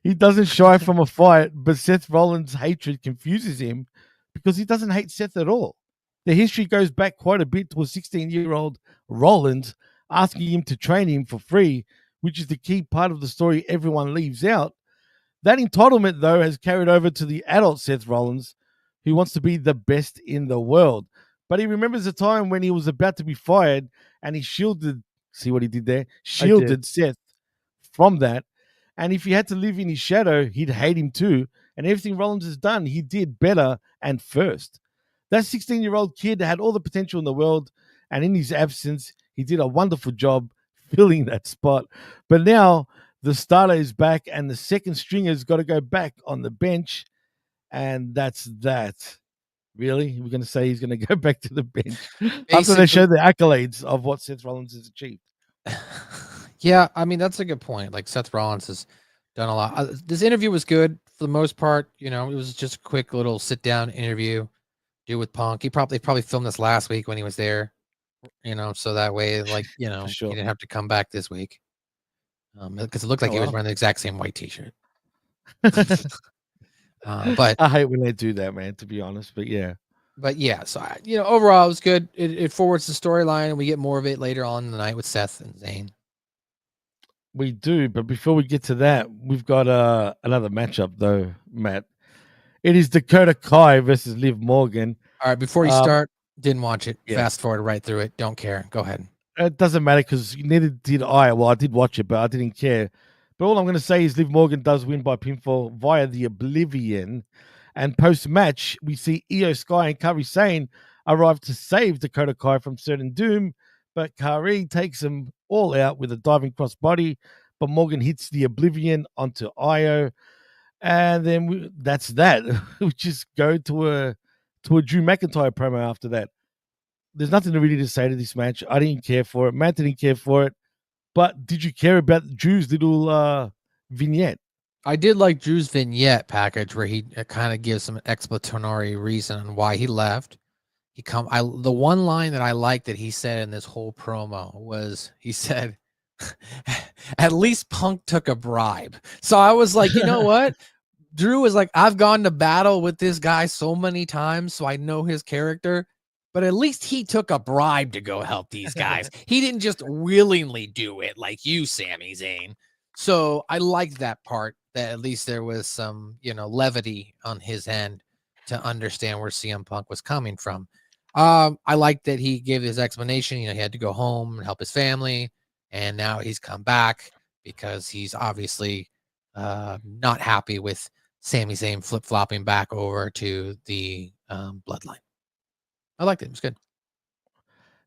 He doesn't shy from a fight, but Seth Rollins' hatred confuses him because he doesn't hate Seth at all. The history goes back quite a bit to a 16-year-old Rollins asking him to train him for free, which is the key part of the story everyone leaves out. That entitlement, though, has carried over to the adult Seth Rollins, who wants to be the best in the world. But he remembers a time when he was about to be fired and he shielded, see what he did there? Shielded Seth from that. And if he had to live in his shadow, he'd hate him too. And everything Rollins has done, he did better and first. That 16-year-old kid had all the potential in the world, and in his absence, he did a wonderful job filling that spot. But now the starter is back, and the second stringer's got to go back on the bench, and that's that. Really? We're going to say he's going to go back to the bench after they show the accolades of what Seth Rollins has achieved. Yeah, I mean, that's a good point. Like, Seth Rollins has done a lot. This interview was good for the most part. It was just a quick little sit-down interview. Do with Punk. He probably filmed this last week when he was there, so that way, like, Sure. he didn't have to come back this week. Because it looked like he was wearing the exact same white t-shirt. But I hate when they do that, man, to be honest. But yeah. So overall it was good. It forwards the storyline, and we get more of it later on in the night with Seth and Zayn. We do, but before we get to that, we've got another matchup though, Matt. It is Dakota Kai versus Liv Morgan. All right, before you start, didn't watch it. Yeah. Fast forward right through it. Don't care. Go ahead. It doesn't matter because neither did I. Well, I did watch it, but I didn't care. But all I'm going to say is Liv Morgan does win by pinfall via the Oblivion. And post-match, we see Io Sky and Kairi Sane arrive to save Dakota Kai from certain doom, but Kairi takes them all out with a diving crossbody, but Morgan hits the Oblivion onto Io. And then that's that. We just go to a Drew McIntyre promo after that. There's nothing really to say to this match. I didn't care for it. Matt didn't care for it. But did you care about Drew's little vignette? I did like Drew's vignette package where he kind of gives some explanatory reason on why he left. The one line that I liked that he said in this whole promo was, he said, at least Punk took a bribe. So I was like, you know what? Drew was like, I've gone to battle with this guy so many times, so I know his character, but at least he took a bribe to go help these guys. He didn't just willingly do it like you, Sami Zayn. So I liked that part, that at least there was some, levity on his end to understand where CM Punk was coming from. I liked that he gave his explanation. He had to go home and help his family, and now he's come back because he's obviously not happy with Sami Zayn flip-flopping back over to the bloodline. I liked it. It was good.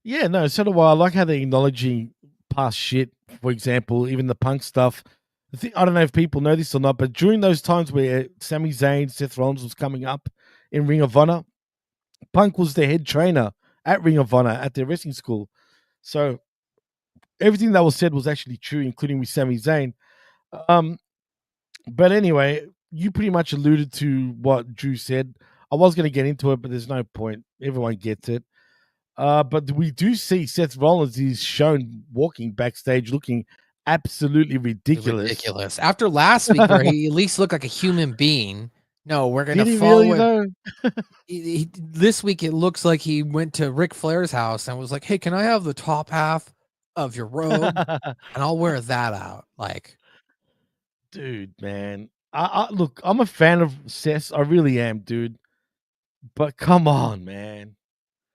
Yeah, no, so do I. I like how they're acknowledging past shit. For example, even the Punk stuff. I don't know if people know this or not, but during those times where Sami Zayn, Seth Rollins was coming up in Ring of Honor, Punk was the head trainer at Ring of Honor at their wrestling school. So everything that was said was actually true, including with Sami Zayn. But anyway, you pretty much alluded to what Drew said. I was going to get into it, but there's no point. Everyone gets it. But we do see Seth Rollins is shown walking backstage looking absolutely ridiculous. After last week, where he at least looked like a human being. No, we're going to follow really, this week, it looks like he went to Ric Flair's house and was like, hey, can I have the top half of your robe? And I'll wear that out. Like, dude, man. Look, I'm a fan of Seth. I really am, dude. But come on, man.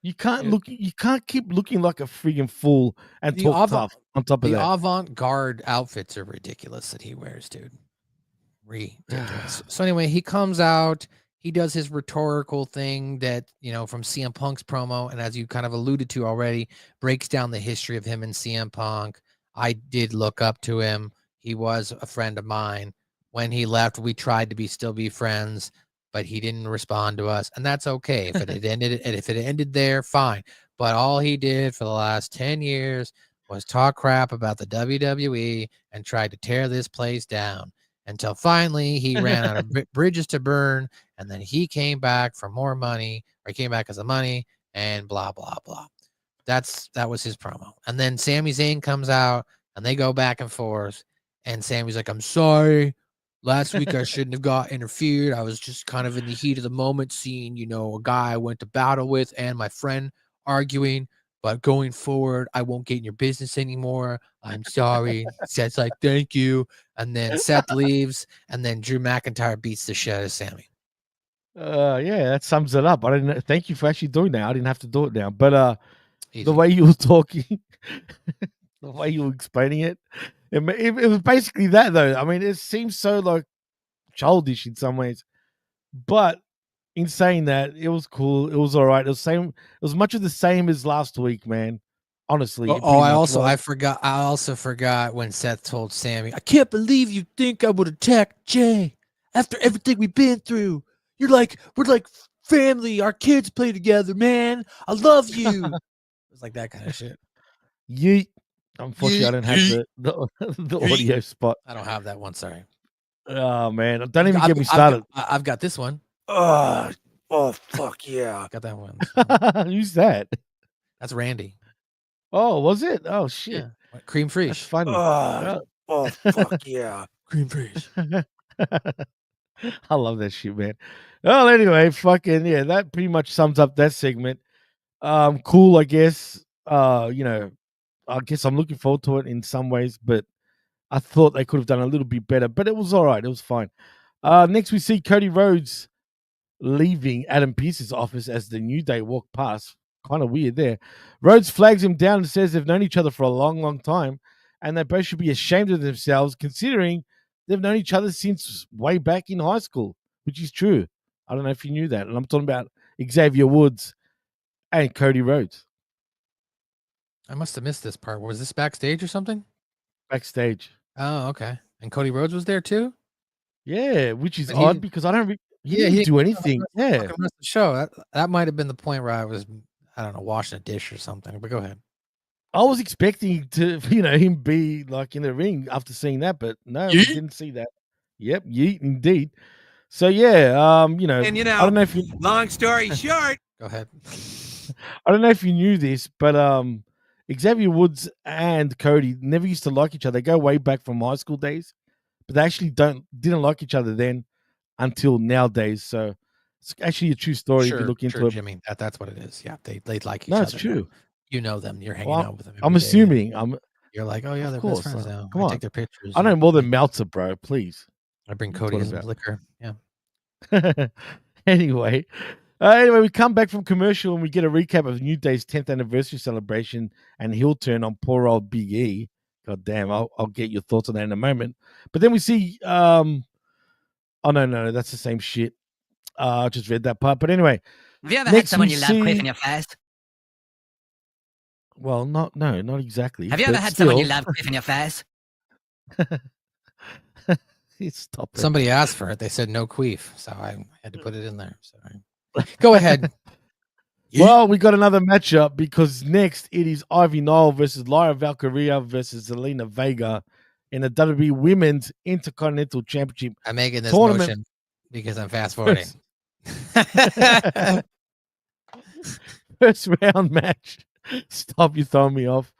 You can't keep looking like a freaking fool and talk tough on top of that. The avant-garde outfits are ridiculous that he wears, dude. Ridiculous. So anyway, he comes out, he does his rhetorical thing that, from CM Punk's promo, and as you kind of alluded to already, breaks down the history of him and CM Punk. I did look up to him. He was a friend of mine. When he left, we tried to still be friends, but he didn't respond to us, and that's okay. If it ended there, fine. But all he did for the last 10 years was talk crap about the WWE and tried to tear this place down until finally he ran out of bridges to burn, and then he came back for more money, or he came back as a money, and blah, blah, blah. That was his promo. And then Sami Zayn comes out, and they go back and forth, and Sami's like, I'm sorry. Last week I shouldn't have got interfered. I was just kind of in the heat of the moment, seeing, a guy I went to battle with and my friend arguing. But going forward, I won't get in your business anymore. I'm sorry. Seth's like, thank you. And then Seth leaves, and then Drew McIntyre beats the shit out of Sami. Yeah, that sums it up. I didn't. Thank you for actually doing that. I didn't have to do it now. But Easy. the way you were talking, the way you were explaining it, it was basically that, though. I mean, it seems so like childish in some ways, but in saying that, it was cool. It was all right. It was same. It was much of the same as last week, man. Honestly. I also forgot when Seth told Sami, I can't believe you think I would attack Jay after everything we've been through. We're like family. Our kids play together, man. I love you. It was like that kind of shit. Yeet. Unfortunately, I don't have the audio spot. I don't have that one. Sorry. Oh man, don't even get me started. I've got this one. Oh, fuck yeah. Got that one. Who's that? That's Randy. Oh, was it? Oh shit. Yeah. Cream fraiche. That's funny. Oh, fuck yeah. Cream fraiche. I love that shit, man. Well, anyway, fucking yeah, that pretty much sums up that segment. Cool, I guess. I guess I'm looking forward to it in some ways, but I thought they could have done a little bit better, but it was all right. It was fine. Next, we see Cody Rhodes leaving Adam Pearce's office as the New Day walk past. Kind of weird there. Rhodes flags him down and says they've known each other for a long, long time, and they both should be ashamed of themselves considering they've known each other since way back in high school, which is true. I don't know if you knew that. And I'm talking about Xavier Woods and Cody Rhodes. I must have missed this part. Was this backstage or something? Backstage. Oh, okay. And Cody Rhodes was there too? Yeah, which is But odd because I don't. He didn't do anything. Yeah, Rest of the show. That might have been the point where I was, I don't know, washing a dish or something. But go ahead. I was expecting to, him be like in the ring after seeing that, but no, we didn't see that. Yep, yeet, indeed. So yeah, And I don't know if you. long story short. Go ahead. I don't know if you knew this, but Xavier Woods and Cody never used to like each other. They go way back from high school days, but they actually didn't like each other then until nowadays. So it's actually a true story if you look into it. Jimmy, that's what it is. Yeah, they like each No, other. it's true. Now. You know them. You're hanging out with them. I'm every day. assuming. You're like, oh yeah, they're course, best friends now. come I on. take their pictures. I know more than Meltzer, bro. Please. I bring Cody his liquor. Yeah. Anyway, we come back from commercial and we get a recap of New Day's 10th anniversary celebration and heel turn on poor old Big E. God damn, I'll get your thoughts on that in a moment. But then we see, oh no, that's the same shit. I just read that part. But anyway, Have you ever had someone you love queef in your face? Well, not exactly. Have you ever had someone you love queef in your face? Stop it. Somebody asked for it. They said no queef, so I had to put it in there. Sorry. Go ahead. Well, we got another matchup because next it is Ivy Nile versus Lyra Valkyria versus Zelina Vega in the WWE Women's Intercontinental Championship. I'm making this tournament motion because I'm fast forwarding. First round match. Stop, you throwing me off.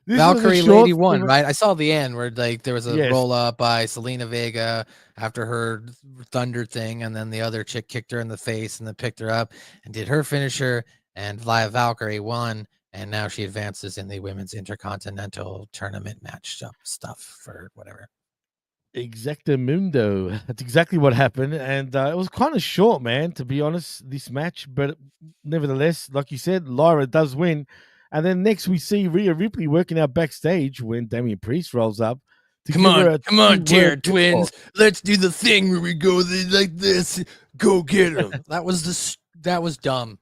This Valkyrie Lady won, right? I saw the end where like there was a roll up by Zelina Vega after her thunder thing, and then the other chick kicked her in the face and then picked her up and did her finisher, and Valkyrie won, and now she advances in the Women's Intercontinental Tournament match stuff for whatever. Exactamundo. That's exactly what happened, and it was kind of short, man, to be honest, this match, but nevertheless, like you said, Lyra does win. And then next we see Rhea Ripley working out backstage when Damian Priest rolls up to Come give her on, a come on, two-word Terror pep Twins. talk. Let's do the thing where we go like this. Go get him. That was dumb.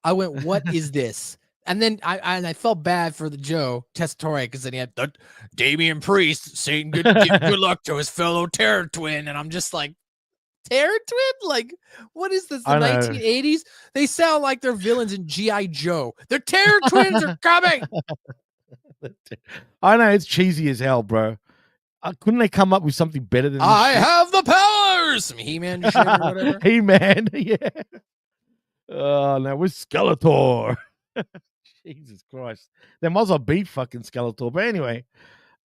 I went, what is this? And then I felt bad for the Joe Tessitore because then he had the Damian Priest saying good luck to his fellow Terror Twin, and I'm just like, Terror Twin? Like, what is this? The I know. 1980s? They sound like they're villains in G.I. Joe. The Terror Twins are coming. I know it's cheesy as hell, bro. Couldn't they come up with something better than this? I shit? have the powers. Some He-Man shit or whatever. Hey man, yeah. Oh no, we're Skeletor. Jesus Christ. There was a beat fucking Skeletor. But anyway,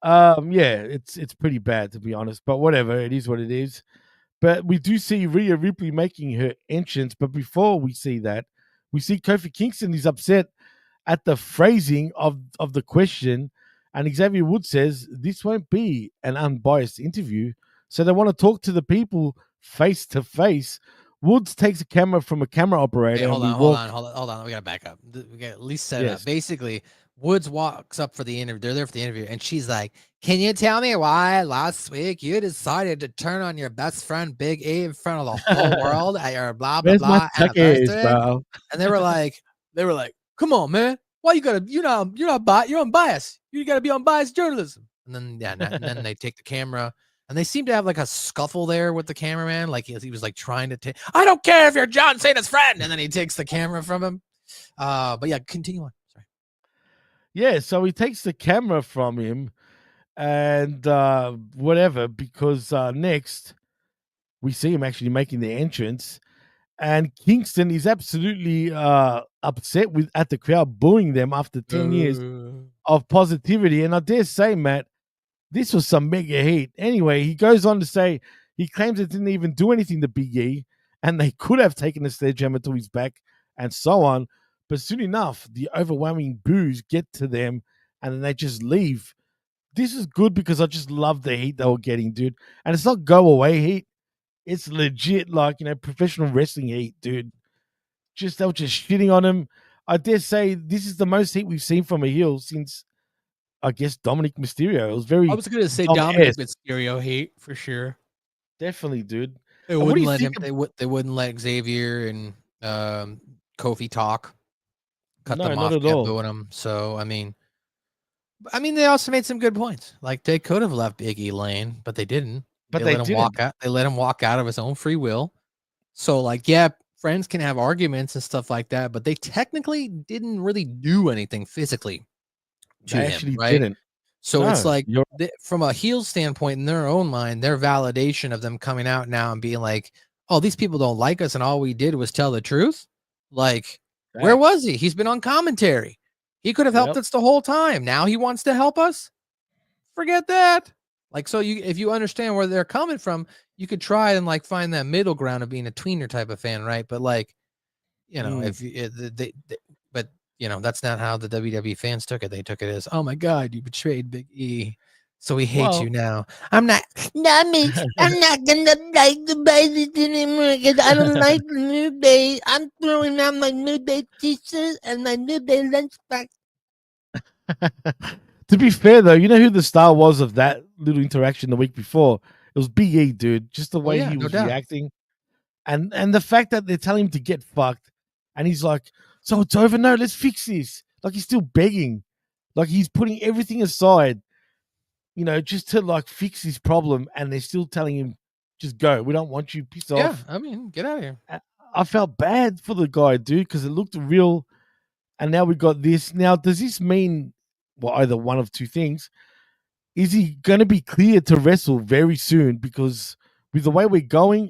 yeah, it's pretty bad to be honest. But whatever, it is what it is. But we do see Rhea Ripley making her entrance. But before we see that, we see Kofi Kingston is upset at the phrasing of the question. And Xavier Woods says this won't be an unbiased interview. So they want to talk to the people face to face. Woods takes a camera from a camera operator. Hey, hold and on. We gotta back up. We gotta at least set it Yes. up. Basically, Woods walks up for the interview. They're there for the interview, and she's like, "Can you tell me why last week you decided to turn on your best friend Big E in front of the whole world at your blah blah Where's my blah tuckers, anniversary?" bro? And they were like, "Come on, man. Why you gotta? You're unbiased. You gotta be unbiased journalism." And then and then they take the camera. And they seem to have like a scuffle there with the cameraman. Like he was like trying to take, I don't care if you're John Cena's friend. And then he takes the camera from him. But yeah, continue on. Sorry. Yeah, so he takes the camera from him and whatever, because next we see him actually making the entrance. And Kingston is absolutely upset at the crowd booing them after 10 years of positivity. And I dare say, Matt, this was some mega heat. Anyway, he goes on to say he claims it didn't even do anything to Big E, and they could have taken a sledgehammer to his back and so on. But soon enough, the overwhelming boos get to them, and then they just leave. This is good because I just love the heat they were getting, dude. And it's not go away heat. It's legit, like, professional wrestling heat, dude. They were just shitting on him. I dare say this is the most heat we've seen from a heel since, I guess, Dominic Mysterio. It was very I was going to say Dom-esque. Dominic Mysterio hate for sure. Definitely, dude. They And what do wouldn't you let him. think They wouldn't let Xavier and Kofi talk. Cut No, them not off. at Kept all. booing them. So I mean, they also made some good points. Like they could have left Big E lane, but they didn't. But They they let him walk didn't. out. They let him walk out of his own free will. So like, yeah, friends can have arguments and stuff like that, but they technically didn't really do anything physically to They him, actually right? didn't. So it's No, like you're from a heel standpoint, in their own mind, their validation of them coming out now and being like, "Oh, these people don't like us, and all we did was tell the truth." Like, where facts. was he? He's been on commentary. He could have helped Yep. us the whole time. Now he wants to help us. Forget that. Like, so if you understand where they're coming from, you could try and like find that middle ground of being a tweener type of fan, right? But like, if but that's not how the WWE fans took it. They took it as, "Oh my God, you betrayed Big E, so we hate you now." I'm not. Not me. I'm not gonna like the babies anymore because I don't like the New Day. I'm throwing out my New Day t-shirt and my New Day lunchbox. To be fair, though, you know who the star was of that little interaction the week before? It was Big E, dude. Just the way yeah, he no was doubt. reacting. And the fact that they're telling him to get fucked. And he's like, "So it's over? No, let's fix this." Like he's still begging. Like he's putting everything aside, just to like fix his problem. And they're still telling him, "Just go. We don't want you. Piss Yeah, off." I mean, get out of here. I felt bad for the guy, dude, because it looked real. And now we got this. Now, does this mean, well, either one of two things? Is he going to be cleared to wrestle very soon? Because with the way we're going,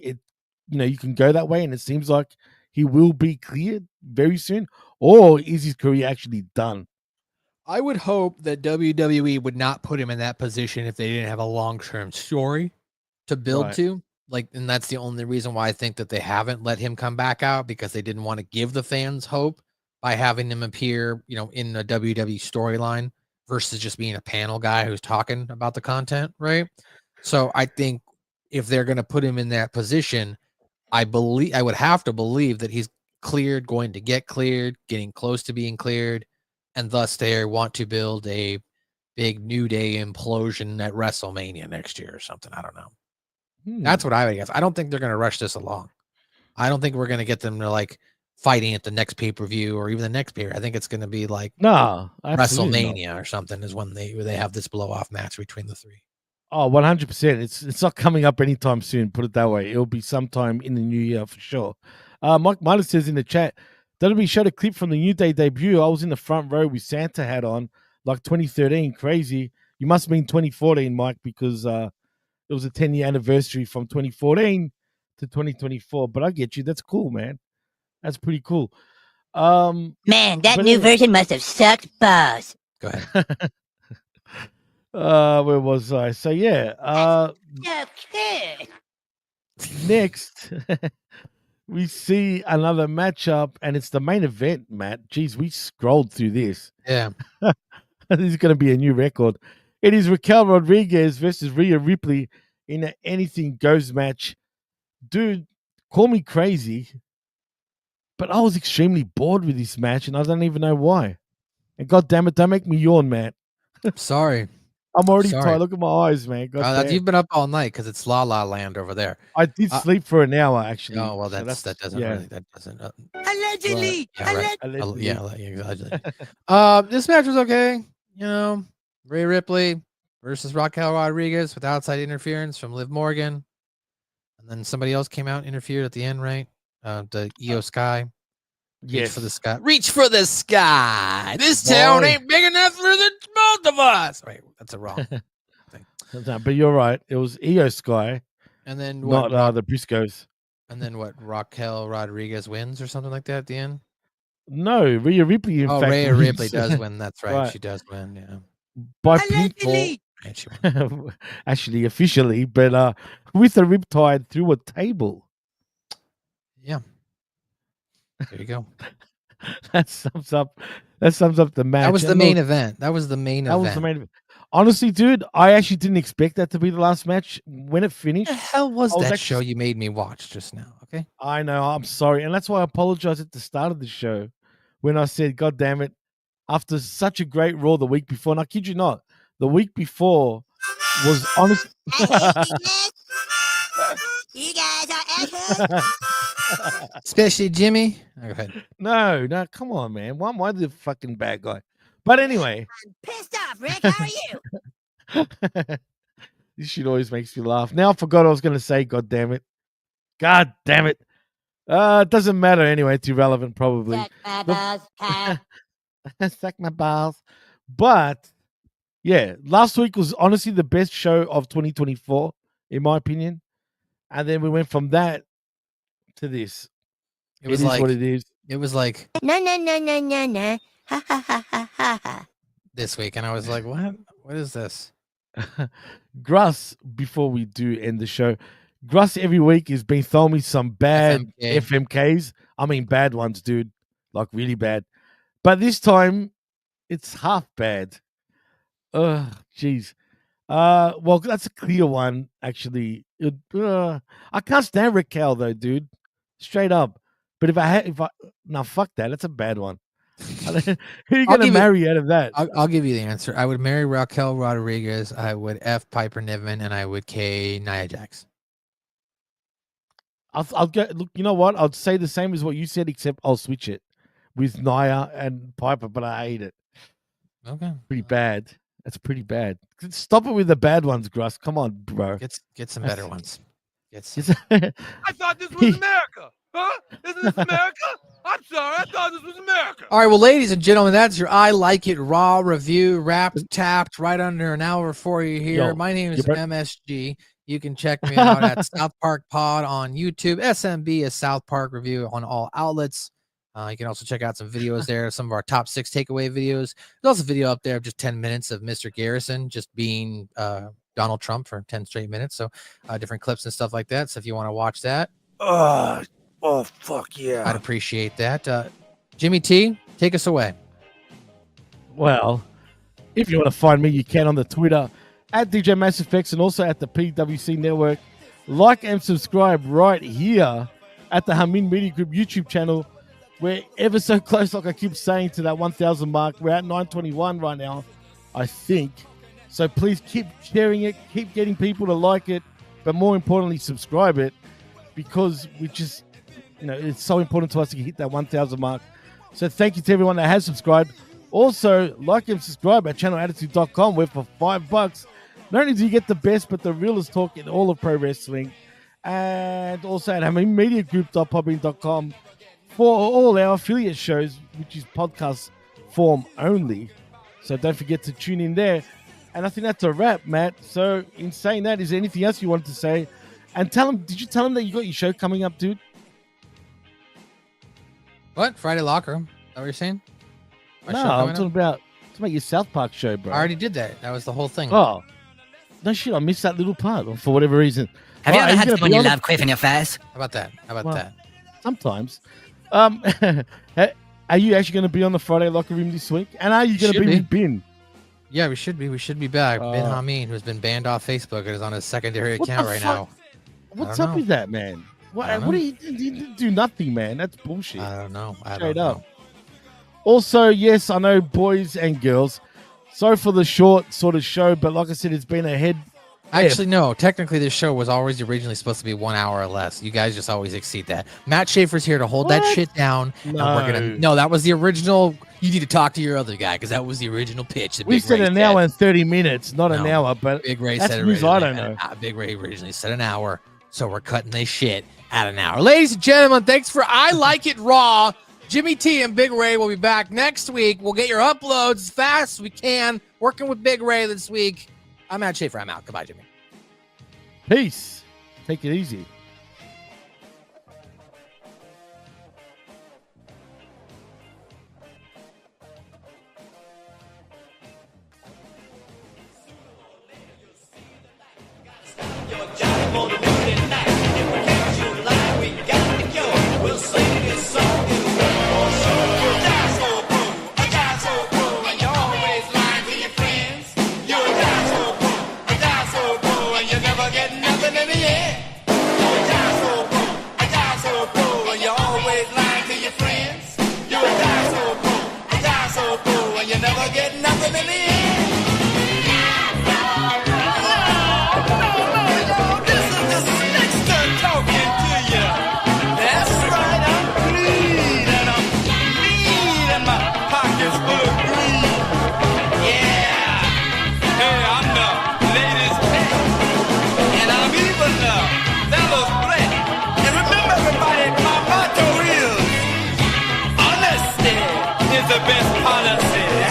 you can go that way, and it seems like he will be cleared very soon. Or is his career actually done? I would hope that WWE would not put him in that position if they didn't have a long-term story to build Right. to. Like, and that's the only reason why I think that they haven't let him come back out, because they didn't want to give the fans hope by having him appear, in a WWE storyline versus just being a panel guy who's talking about the content, right? So I think if they're going to put him in that position, I would have to believe that he's cleared, going to get cleared, getting close to being cleared, and thus they want to build a big New Day implosion at WrestleMania next year or something. I don't know. Hmm. That's what I would guess. I don't think they're going to rush this along. I don't think we're going to get them to like fighting at the next pay-per-view or even the next pay. I think it's going to be like No, absolutely not. WrestleMania or something is when they have this blow-off match between the three. Oh, 100%. It's not coming up anytime soon, put it that way. It'll be sometime in the new year for sure. Mike Midas says in the chat, WWE showed a clip from the New Day debut. I was in the front row with Santa hat on, like 2013. Crazy. You must mean 2014, Mike, because it was a 10-year anniversary from 2014 to 2024. But I get you. That's cool, man. That's pretty cool. Man, that but new anyway- version must have sucked balls. Go ahead. Where was I? So yeah. Okay. Next, we see another matchup, and it's the main event, Matt. Jeez, we scrolled through this. Yeah. This is going to be a new record. It is Raquel Rodriguez versus Rhea Ripley in an anything goes match. Dude, call me crazy, but I was extremely bored with this match, and I don't even know why. And God damn it, don't make me yawn, man. Sorry. I'm already Sorry. tired. Look at my eyes, man. God damn. You've been up all night because it's La La Land over there. I did sleep for an hour, actually. Oh well, So that doesn't yeah. really that doesn't. Allegedly. Yeah, right. Allegedly. Yeah, allegedly. This match was okay. You know, Rhea Ripley versus Raquel Rodriguez with outside interference from Liv Morgan, and then somebody else came out and interfered at the end, right? The Io Sky. Reach for the sky. Reach for the sky. This town Boy. ain't big enough for the both of us. Wait, that's a wrong thing. No, but you're right. It was Io Sky, And then not what? the Briscoes. And then what? Raquel Rodriguez wins or something like that at the end. No, Rhea Ripley. In fact, Rhea wins. Ripley does win. That's right. Right. She does win. Yeah. by pinfall. And she won. Actually, officially, but with a riptide through a table. Yeah. There you go. That sums up the match. That was the And main look, event. That was the main That event. was the main event. Honestly, dude, I actually didn't expect that to be the last match. When it finished, What the hell was I was that actually- show you made me watch just now? Okay. I know, I'm sorry. And that's why I apologized at the start of the show when I said, God damn it, after such a great Raw the week before, and I kid you not, the week before was honest. You guys are assholes. Especially Jimmy. Go ahead. No, come on, man. Why am I the fucking bad guy? But anyway, Pissed off, Rick. How are you? this shit always makes me laugh. Now I forgot I was going to say, God damn it. God damn it. It doesn't matter anyway. It's irrelevant, probably. Suck my balls, Kyle. Suck my balls. But yeah, last week was honestly the best show of 2024, in my opinion. And then we went from that to this. It was is like what it is. it was like No. Ha ha ha ha ha ha. this week, and I was like, what? What is this? Gruss, before we do end the show, Gruss every week has been throwing me some bad FMK. FMKs. I mean, bad ones, dude. Like, really bad. But this time, it's half bad. Ugh, jeez. Well, that's a clear one, actually. I can't stand Raquel, though, dude. Straight up. But no, fuck that. That's a bad one. Who are you going to marry out of that? I'll give you the answer. I would marry Raquel Rodriguez. I would F Piper Niven, and I would K Nia Jax. I'll go. Look, you know what? I'll say the same as what you said, except I'll switch it with Nia and Piper, but I hate it. Okay. Pretty bad. That's pretty bad. Stop it with the bad ones, Gruss. Come on, bro. Get some better ones. Get some. I thought this was America. Huh? Isn't this America? I'm sorry. I thought this was America. All right, well, ladies and gentlemen, that's your I Like It Raw review, wrapped, tapped, right under an hour for you here. Yo, My name is you MSG. You can check me out at South Park Pod on YouTube. SMB is South Park Review on all outlets. You can also check out some videos there, some of our top 6 takeaway videos. There's also a video up there of just 10 minutes of Mr. Garrison just being Donald Trump for 10 straight minutes. So different clips and stuff like that. So if you want to watch that, Oh, fuck yeah. I'd appreciate that. Jimmy T, take us away. Well, if you want to find me, you can on the Twitter at DJ MassFX and also at the PWC Network. Like and subscribe right here at the Hamin Media Group YouTube channel. We're ever so close, like I keep saying, to that 1,000 mark. We're at 921 right now. I think. So please keep sharing it, keep getting people to like it, but more importantly, subscribe it, because we just, it's so important to us to hit that 1,000 mark. So thank you to everyone that has subscribed. Also, like and subscribe at channelattitude.com, where for $5, not only do you get the best, but the realest talk in all of pro wrestling. And also at mediagroup.podbean.com for all our affiliate shows, which is podcast form only. So don't forget to tune in there. And I think that's a wrap, Matt. So in saying that, is there anything else you wanted to say? And did you tell them that you got your show coming up, dude? What? Friday Locker Room? Is that what you're saying? No, I'm talking about your South Park show, bro. I already did that. That was the whole thing. Oh, no shit. I missed that little part for whatever reason. Have you ever had someone you love quiff in your face? How about that? That? Sometimes. Are you actually going to be on the Friday Locker Room this week? And are you going to be with Ben? Yeah, we should be. We should be back. Ben Hameen, who's been banned off Facebook and is on his secondary account right now. What's up with that, man? What do you didn't do nothing, man? That's bullshit. I don't know. Straight up. Also, yes, I know, boys and girls. Sorry for the short sort of show, but like I said, it's been a head. Actually, no. Technically, this show was always originally supposed to be 1 hour or less. You guys just always exceed that. Matt Schaefer's here to hold that shit down. No. That was the original. You need to talk to your other guy because that was the original pitch. We said an hour and 30 minutes, not an hour, but Big Ray that's said news originally. I don't know. Big Ray originally said an hour, so we're cutting this shit at an hour. Ladies and gentlemen, thanks for I Like It Raw. Jimmy T and Big Ray will be back next week. We'll get your uploads as fast as we can. Working with Big Ray this week. I'm Matt Schaefer. I'm out. Goodbye, Jimmy. Peace. Take it easy. The best policy.